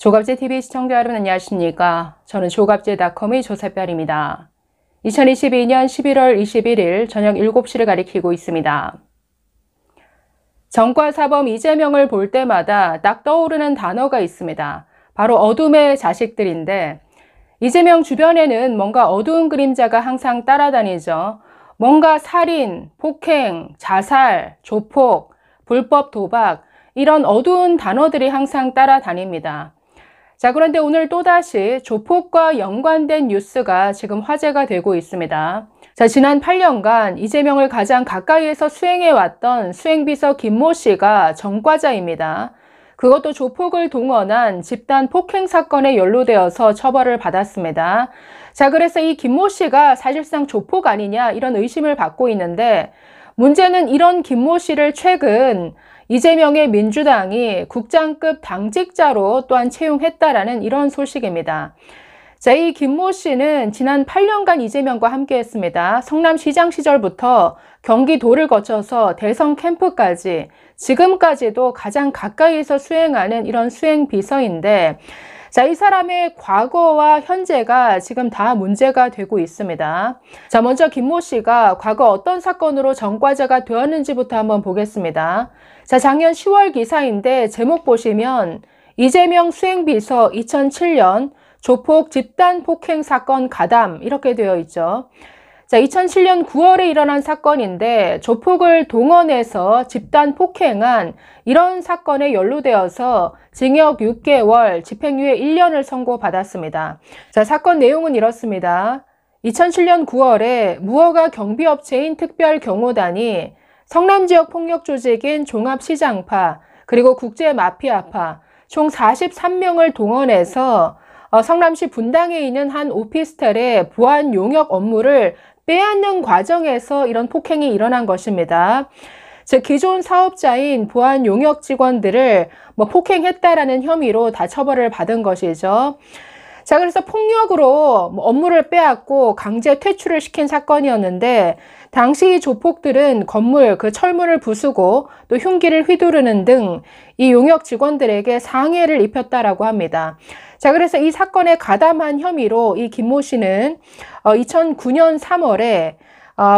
조갑제TV 시청자 여러분 안녕하십니까? 저는 조갑제닷컴의 조세별입니다. 2022년 11월 21일 저녁 7시를 가리키고 있습니다. 정과사범 이재명을 볼 때마다 딱 떠오르는 단어가 있습니다. 바로 어둠의 자식들인데 이재명 주변에는 뭔가 어두운 그림자가 항상 따라다니죠. 뭔가 살인, 폭행, 자살, 조폭, 불법 도박 이런 어두운 단어들이 항상 따라다닙니다. 자, 그런데 오늘 또다시 조폭과 연관된 뉴스가 지금 화제가 되고 있습니다. 자, 지난 8년간 이재명을 가장 가까이에서 수행해왔던 수행비서 김모 씨가 전과자입니다. 그것도 조폭을 동원한 집단 폭행 사건에 연루되어서 처벌을 받았습니다. 자, 그래서 이 김모 씨가 사실상 조폭 아니냐 이런 의심을 받고 있는데 문제는 이런 김모 씨를 최근 이재명의 민주당이 국장급 당직자로 또한 채용했다라는 이런 소식입니다. 자, 이 김모 씨는 지난 8년간 이재명과 함께 했습니다. 성남시장 시절부터 경기도를 거쳐서 대선 캠프까지 지금까지도 가장 가까이에서 수행하는 이런 수행비서인데 자, 이 사람의 과거와 현재가 지금 다 문제가 되고 있습니다. 자, 먼저 김모 씨가 과거 어떤 사건으로 전과자가 되었는지부터 한번 보겠습니다. 자, 작년 10월 기사인데 제목 보시면 이재명 수행비서 2007년 조폭 집단 폭행 사건 가담 이렇게 되어 있죠. 자, 2007년 9월에 일어난 사건인데 조폭을 동원해서 집단 폭행한 이런 사건에 연루되어서 징역 6개월, 집행유예 1년을 선고받았습니다. 자, 사건 내용은 이렇습니다. 2007년 9월에 무허가 경비업체인 특별경호단이 성남지역 폭력조직인 종합시장파 그리고 국제마피아파 총 43명을 동원해서 성남시 분당에 있는 한 오피스텔의 보안 용역 업무를 빼앗는 과정에서 이런 폭행이 일어난 것입니다. 즉 기존 사업자인 보안 용역 직원들을 폭행했다라는 혐의로 다 처벌을 받은 것이죠. 자, 그래서 폭력으로 업무를 빼앗고 강제 퇴출을 시킨 사건이었는데 당시 조폭들은 건물 그 철문을 부수고 또 흉기를 휘두르는 등 이 용역 직원들에게 상해를 입혔다라고 합니다. 자, 그래서 이 사건에 가담한 혐의로 이 김모 씨는 2009년 3월에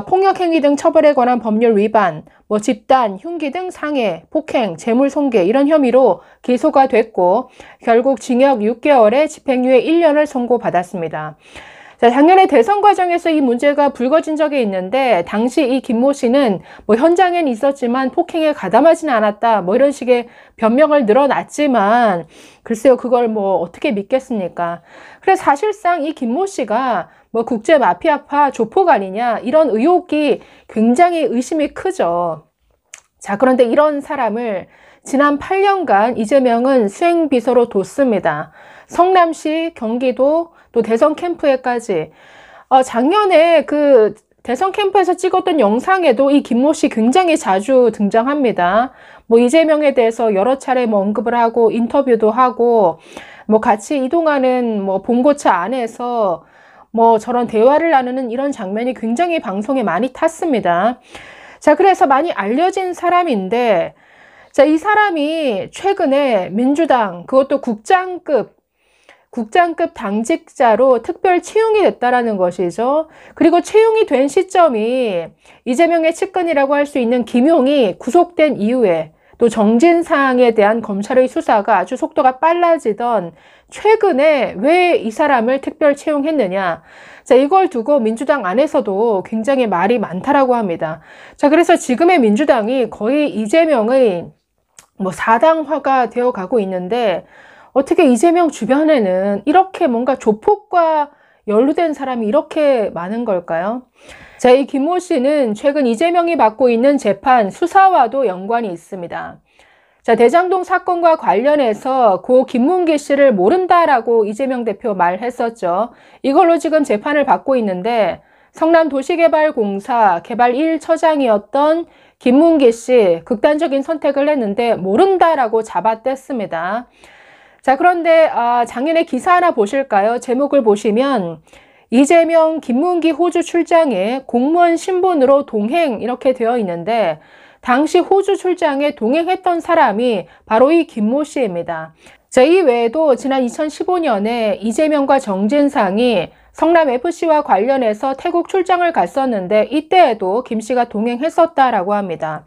폭력행위 등 처벌에 관한 법률 위반, 집단, 흉기 등 상해, 폭행, 재물손괴 이런 혐의로 기소가 됐고 결국 징역 6개월에 집행유예 1년을 선고받았습니다. 자, 작년에 대선 과정에서 이 문제가 불거진 적이 있는데 당시 이 김모 씨는 현장엔 있었지만 폭행에 가담하지는 않았다 이런 식의 변명을 늘어놨지만 글쎄요, 그걸 어떻게 믿겠습니까? 그래서 사실상 이 김모 씨가 국제 마피아파 조폭 아니냐 이런 의혹이 굉장히 의심이 크죠. 자, 그런데 이런 사람을 지난 8년간 이재명은 수행비서로 뒀습니다. 성남시, 경기도, 또 대선 캠프에까지. 작년에 그 대선 캠프에서 찍었던 영상에도 이 김모 씨 굉장히 자주 등장합니다. 이재명에 대해서 여러 차례 언급을 하고 인터뷰도 하고 같이 이동하는 봉고차 안에서 저런 대화를 나누는 이런 장면이 굉장히 방송에 많이 탔습니다. 자, 그래서 많이 알려진 사람인데 자, 이 사람이 최근에 민주당 그것도 국장급 당직자로 특별 채용이 됐다라는 것이죠. 그리고 채용이 된 시점이 이재명의 측근이라고 할 수 있는 김용이 구속된 이후에 또 정진 사항에 대한 검찰의 수사가 아주 속도가 빨라지던 최근에 왜 이 사람을 특별 채용했느냐. 자, 이걸 두고 민주당 안에서도 굉장히 말이 많다라고 합니다. 자, 그래서 지금의 민주당이 거의 이재명의 사당화가 되어 가고 있는데 어떻게 이재명 주변에는 이렇게 뭔가 조폭과 연루된 사람이 이렇게 많은 걸까요? 자, 이 김모 씨는 최근 이재명이 받고 있는 재판 수사와도 연관이 있습니다. 자, 대장동 사건과 관련해서 고 김문기 씨를 모른다라고 이재명 대표 말했었죠. 이걸로 지금 재판을 받고 있는데 성남도시개발공사 개발 1처장이었던 김문기 씨 극단적인 선택을 했는데 모른다라고 잡아뗐습니다. 자, 그런데 작년에 기사 하나 보실까요? 제목을 보시면 이재명, 김문기 호주 출장에 공무원 신분으로 동행 이렇게 되어 있는데 당시 호주 출장에 동행했던 사람이 바로 이 김모 씨입니다. 자, 이 외에도 지난 2015년에 이재명과 정진상이 성남FC와 관련해서 태국 출장을 갔었는데 이때에도 김 씨가 동행했었다라고 합니다.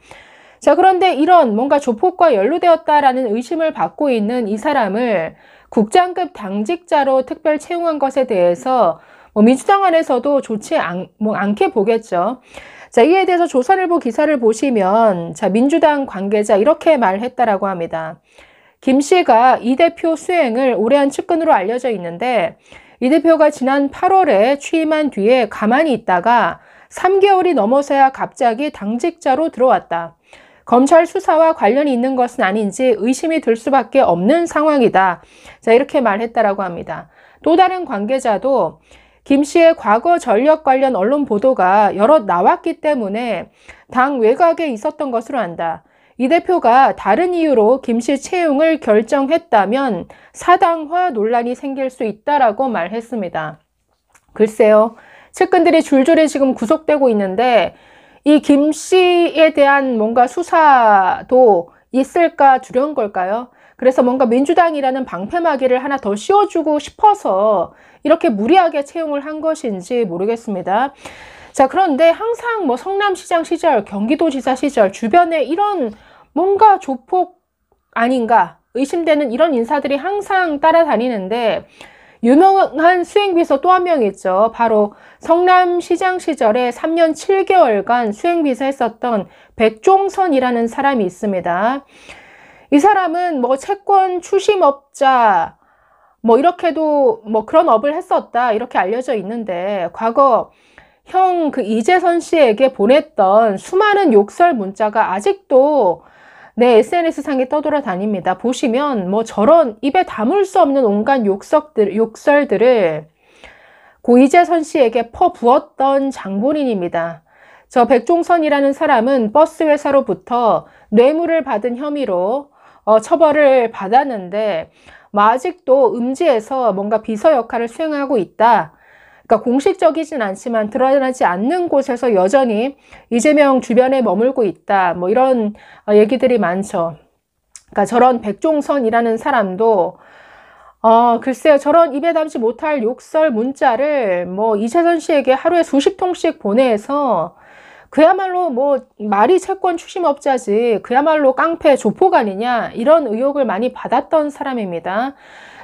자, 그런데 이런 뭔가 조폭과 연루되었다라는 의심을 받고 있는 이 사람을 국장급 당직자로 특별 채용한 것에 대해서 민주당 안에서도 좋지 않게 보겠죠. 자, 이에 대해서 조선일보 기사를 보시면 자, 민주당 관계자 이렇게 말했다라고 합니다. 김 씨가 이 대표 수행을 오래 한 측근으로 알려져 있는데 이 대표가 지난 8월에 취임한 뒤에 가만히 있다가 3개월이 넘어서야 갑자기 당직자로 들어왔다. 검찰 수사와 관련이 있는 것은 아닌지 의심이 들 수밖에 없는 상황이다. 자, 이렇게 말했다라고 합니다. 또 다른 관계자도 김 씨의 과거 전력 관련 언론 보도가 여럿 나왔기 때문에 당 외곽에 있었던 것으로 안다. 이 대표가 다른 이유로 김 씨 채용을 결정했다면 사당화 논란이 생길 수 있다라고 말했습니다. 글쎄요. 측근들이 줄줄이 지금 구속되고 있는데 이 김 씨에 대한 뭔가 수사도 있을까 두려운 걸까요? 그래서 뭔가 민주당이라는 방패막이를 하나 더 씌워주고 싶어서 이렇게 무리하게 채용을 한 것인지 모르겠습니다. 자, 그런데 항상 뭐 성남시장 시절, 경기도지사 시절 주변에 이런 뭔가 조폭 아닌가 의심되는 이런 인사들이 항상 따라다니는데 유명한 수행비서 또 한 명 있죠. 바로 성남시장 시절에 3년 7개월간 수행비서 했었던 백종선이라는 사람이 있습니다. 이 사람은 뭐 채권 추심업자 뭐 이렇게도 뭐 그런 업을 했었다 이렇게 알려져 있는데 과거 형 그 이재선 씨에게 보냈던 수많은 욕설 문자가 아직도 내 SNS상에 떠돌아다닙니다. 보시면 뭐 저런 입에 담을 수 없는 온갖 욕설들을 고 이재선 씨에게 퍼부었던 장본인입니다. 저 백종선이라는 사람은 버스 회사로부터 뇌물을 받은 혐의로 처벌을 받았는데 뭐 아직도 음지에서 뭔가 비서 역할을 수행하고 있다. 그러니까 공식적이진 않지만 드러나지 않는 곳에서 여전히 이재명 주변에 머물고 있다. 뭐 이런 얘기들이 많죠. 그러니까 저런 백종선이라는 사람도 글쎄요. 저런 입에 담지 못할 욕설 문자를 뭐 이재선 씨에게 하루에 수십 통씩 보내서 그야말로 뭐 말이 채권 추심업자지 그야말로 깡패 조폭 아니냐 이런 의혹을 많이 받았던 사람입니다.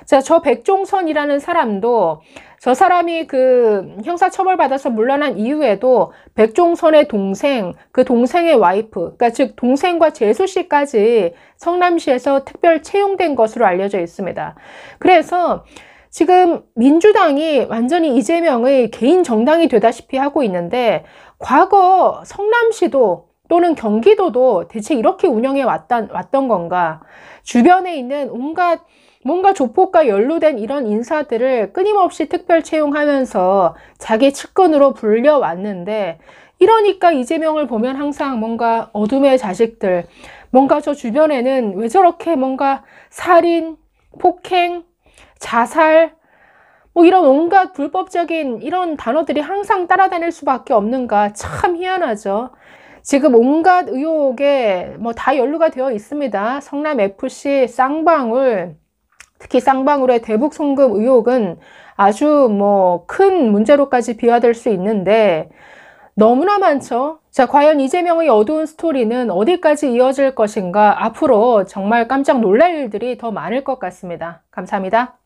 자, 저 백종선이라는 사람도 저 사람이 그 형사처벌받아서 물러난 이후에도 백종선의 동생, 그 동생의 와이프, 그러니까 즉 동생과 재수 씨까지 성남시에서 특별 채용된 것으로 알려져 있습니다. 그래서 지금 민주당이 완전히 이재명의 개인 정당이 되다시피 하고 있는데 과거 성남시도 또는 경기도도 대체 이렇게 운영해 왔던 건가? 주변에 있는 온갖 뭔가 조폭과 연루된 이런 인사들을 끊임없이 특별 채용하면서 자기 측근으로 불려왔는데 이러니까 이재명을 보면 항상 뭔가 어둠의 자식들, 뭔가 저 주변에는 왜 저렇게 뭔가 살인, 폭행, 자살 뭐 이런 온갖 불법적인 이런 단어들이 항상 따라다닐 수밖에 없는가 참 희한하죠. 지금 온갖 의혹에 뭐 다 연루가 되어 있습니다. 성남FC 쌍방울 특히 쌍방울의 대북 송금 의혹은 아주 뭐 큰 문제로까지 비화될 수 있는데 너무나 많죠. 자, 과연 이재명의 어두운 스토리는 어디까지 이어질 것인가? 앞으로 정말 깜짝 놀랄 일들이 더 많을 것 같습니다. 감사합니다.